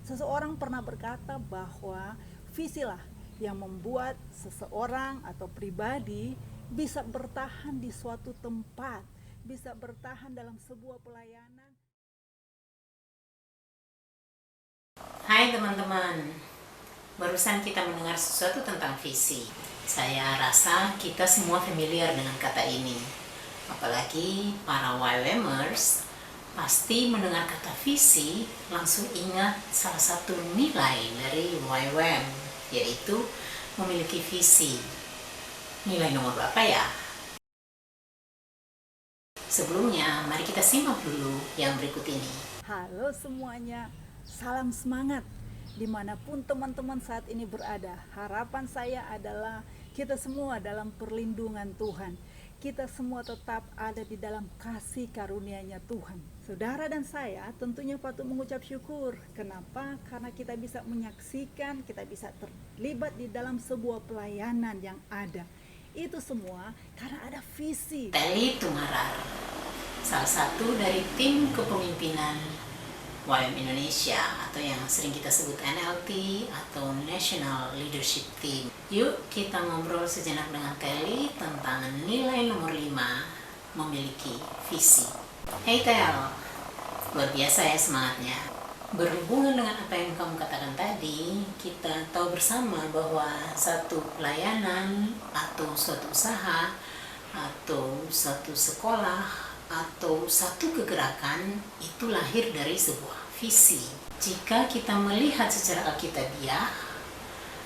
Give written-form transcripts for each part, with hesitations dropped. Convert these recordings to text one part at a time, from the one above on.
Seseorang pernah berkata bahwa visilah yang membuat seseorang atau pribadi bisa bertahan di suatu tempat, bisa bertahan dalam sebuah pelayanan. Hai teman-teman, barusan kita mendengar sesuatu tentang visi. Saya rasa kita semua familiar dengan kata ini. Apalagi para YWMers pasti mendengar kata visi langsung ingat salah satu nilai dari YWM, yaitu memiliki visi. Nilai nomor berapa ya? Sebelumnya, mari kita simak dulu yang berikut ini. Halo semuanya, salam semangat dimanapun teman-teman saat ini berada. Harapan saya adalah kita semua dalam perlindungan Tuhan. Kita semua tetap ada di dalam kasih karunia-Nya Tuhan. Saudara dan saya tentunya patut mengucap syukur. Kenapa? Karena kita bisa menyaksikan, kita bisa terlibat di dalam sebuah pelayanan yang ada. Itu semua karena ada visi. Teli Tumarar, salah satu dari tim kepemimpinan YWAM Indonesia atau yang sering kita sebut NLT atau National Leadership Team. Yuk kita ngobrol sejenak dengan Teli tentang nilai nomor 5, memiliki visi. Hey Tel, luar biasa ya semangatnya. Berhubungan dengan apa yang kamu katakan tadi, kita tahu bersama bahwa satu pelayanan atau suatu usaha atau satu sekolah atau satu kegerakan itu lahir dari sebuah visi. Jika kita melihat secara alkitabiah,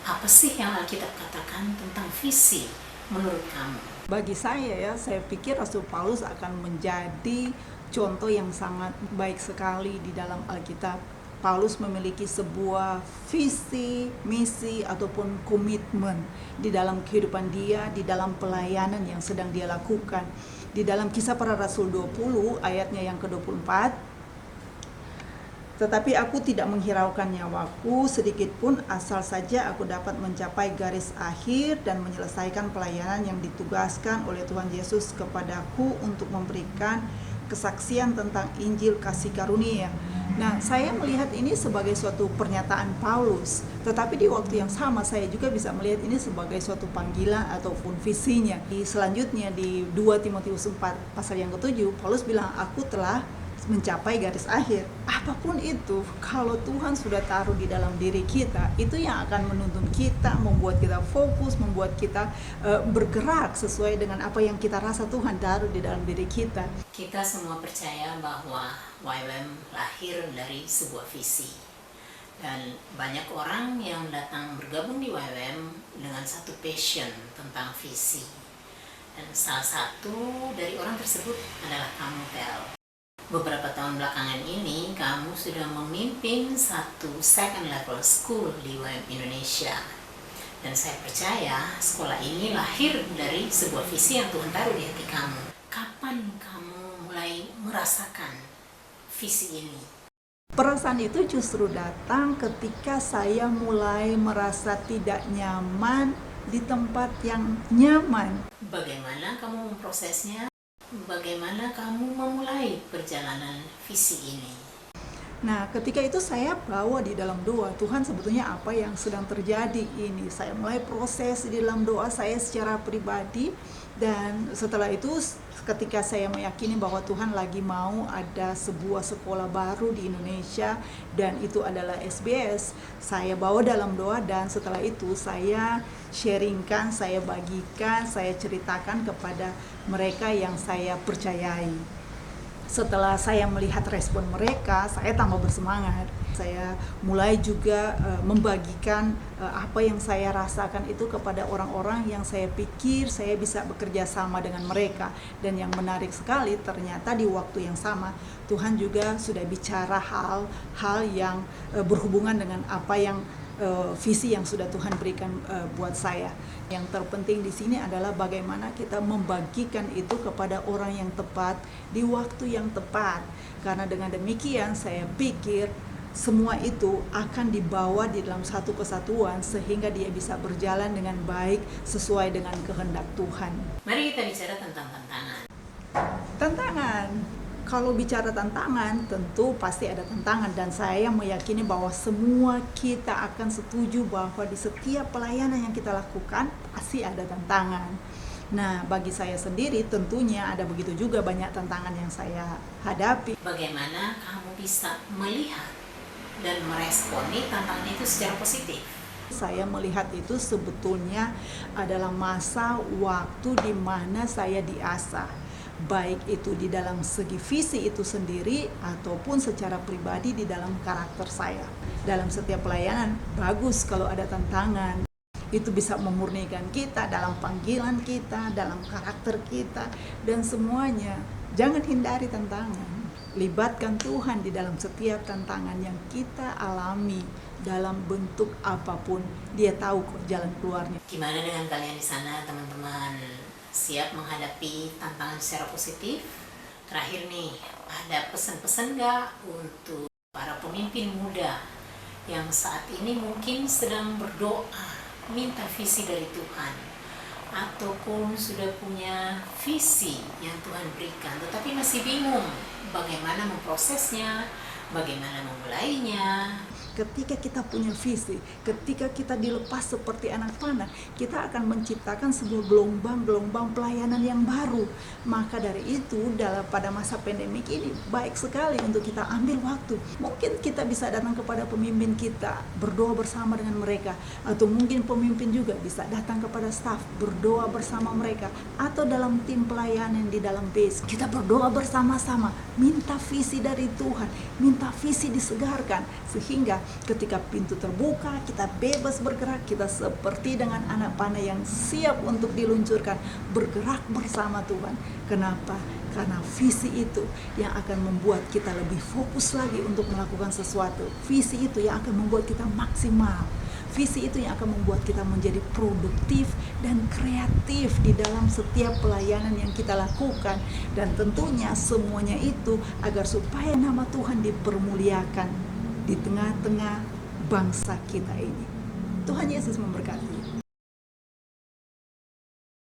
apa sih yang Alkitab katakan tentang visi menurut kamu? Bagi saya saya pikir Rasul Paulus akan menjadi contoh yang sangat baik sekali di dalam Alkitab. Paulus memiliki sebuah visi, misi ataupun komitmen di dalam kehidupan dia, di dalam pelayanan yang sedang dia lakukan. Di dalam Kisah Para Rasul 20 ayatnya yang ke-24, tetapi aku tidak menghiraukan nyawaku sedikit pun asal saja aku dapat mencapai garis akhir dan menyelesaikan pelayanan yang ditugaskan oleh Tuhan Yesus kepadaku untuk memberikan kesaksian tentang Injil kasih karunia. Nah, saya melihat ini sebagai suatu pernyataan Paulus, tetapi di waktu yang sama saya juga bisa melihat ini sebagai suatu panggilan ataupun visinya. Selanjutnya di 2 Timotius 4 pasal yang ke-7, Paulus bilang, aku telah mencapai garis akhir. Apapun itu, kalau Tuhan sudah taruh di dalam diri kita, itu yang akan menuntun kita, membuat kita fokus, membuat kita bergerak sesuai dengan apa yang kita rasa Tuhan taruh di dalam diri kita. Kita semua percaya bahwa YWAM lahir dari sebuah visi. Dan banyak orang yang datang bergabung di YWAM dengan satu passion tentang visi. Dan salah satu dari orang tersebut adalah kamu, Tel. Beberapa tahun belakangan ini, kamu sudah memimpin satu second level school di YWAM Indonesia. Dan saya percaya sekolah ini lahir dari sebuah visi yang Tuhan taruh di hati kamu. Kapan kamu mulai merasakan visi ini? Perasaan itu justru datang ketika saya mulai merasa tidak nyaman di tempat yang nyaman. Bagaimana kamu memprosesnya? Bagaimana kamu memulai perjalanan visi ini? Nah, ketika itu saya bawa di dalam doa, Tuhan sebetulnya apa yang sedang terjadi ini. Saya mulai proses di dalam doa saya secara pribadi, dan setelah itu ketika saya meyakini bahwa Tuhan lagi mau ada sebuah sekolah baru di Indonesia dan itu adalah SBS, saya bawa dalam doa dan setelah itu saya sharingkan, saya bagikan, saya ceritakan kepada mereka yang saya percayai. Setelah saya melihat respon mereka, saya tambah bersemangat. Saya mulai juga membagikan apa yang saya rasakan itu kepada orang-orang yang saya pikir saya bisa bekerja sama dengan mereka. Dan yang menarik sekali, ternyata di waktu yang sama Tuhan juga sudah bicara hal-hal yang berhubungan dengan apa yang visi yang sudah Tuhan berikan buat saya. Yang terpenting di sini adalah bagaimana kita membagikan itu kepada orang yang tepat di waktu yang tepat. Karena dengan demikian saya pikir semua itu akan dibawa di dalam satu kesatuan sehingga dia bisa berjalan dengan baik sesuai dengan kehendak Tuhan. Mari kita bicara tentang tantangan. Tantangan. Kalau bicara tantangan, tentu pasti ada tantangan, dan saya meyakini bahwa semua kita akan setuju bahwa di setiap pelayanan yang kita lakukan pasti ada tantangan. Nah, bagi saya sendiri tentunya ada begitu juga banyak tantangan yang saya hadapi. Bagaimana kamu bisa melihat dan meresponi tantangan itu secara positif? Saya melihat itu sebetulnya adalah masa waktu di mana saya diasah, baik itu di dalam segi visi itu sendiri ataupun secara pribadi di dalam karakter saya. Dalam setiap pelayanan bagus kalau ada tantangan. Itu bisa memurnikan kita dalam panggilan kita, dalam karakter kita, dan semuanya. Jangan hindari tantangan. Libatkan Tuhan di dalam setiap tantangan yang kita alami dalam bentuk apapun. Dia tahu kok jalan keluarnya. Gimana dengan kalian di sana, teman-teman? Siap menghadapi tantangan secara positif? Terakhir nih, ada pesan-pesan nggak untuk para pemimpin muda yang saat ini mungkin sedang berdoa, minta visi dari Tuhan, ataupun sudah punya visi yang Tuhan berikan tetapi masih bingung bagaimana memprosesnya, bagaimana memulainya? Ketika kita punya visi, ketika kita dilepas seperti anak panah, kita akan menciptakan sebuah gelombang-gelombang pelayanan yang baru. Maka dari itu, pada masa pandemik ini, baik sekali untuk kita ambil waktu. Mungkin kita bisa datang kepada pemimpin kita, berdoa bersama dengan mereka. Atau mungkin pemimpin juga bisa datang kepada staf, berdoa bersama mereka. Atau dalam tim pelayanan di dalam base, kita berdoa bersama-sama, minta visi dari Tuhan, minta visi disegarkan, sehingga ketika pintu terbuka, kita bebas bergerak, kita seperti dengan anak panah yang siap untuk diluncurkan, bergerak bersama Tuhan. Kenapa? Karena visi itu yang akan membuat kita lebih fokus lagi untuk melakukan sesuatu. Visi itu yang akan membuat kita maksimal. Visi itu yang akan membuat kita menjadi produktif dan kreatif di dalam setiap pelayanan yang kita lakukan. Dan tentunya semuanya itu agar supaya nama Tuhan dipermuliakan di tengah-tengah bangsa kita ini. Tuhan Yesus memberkati.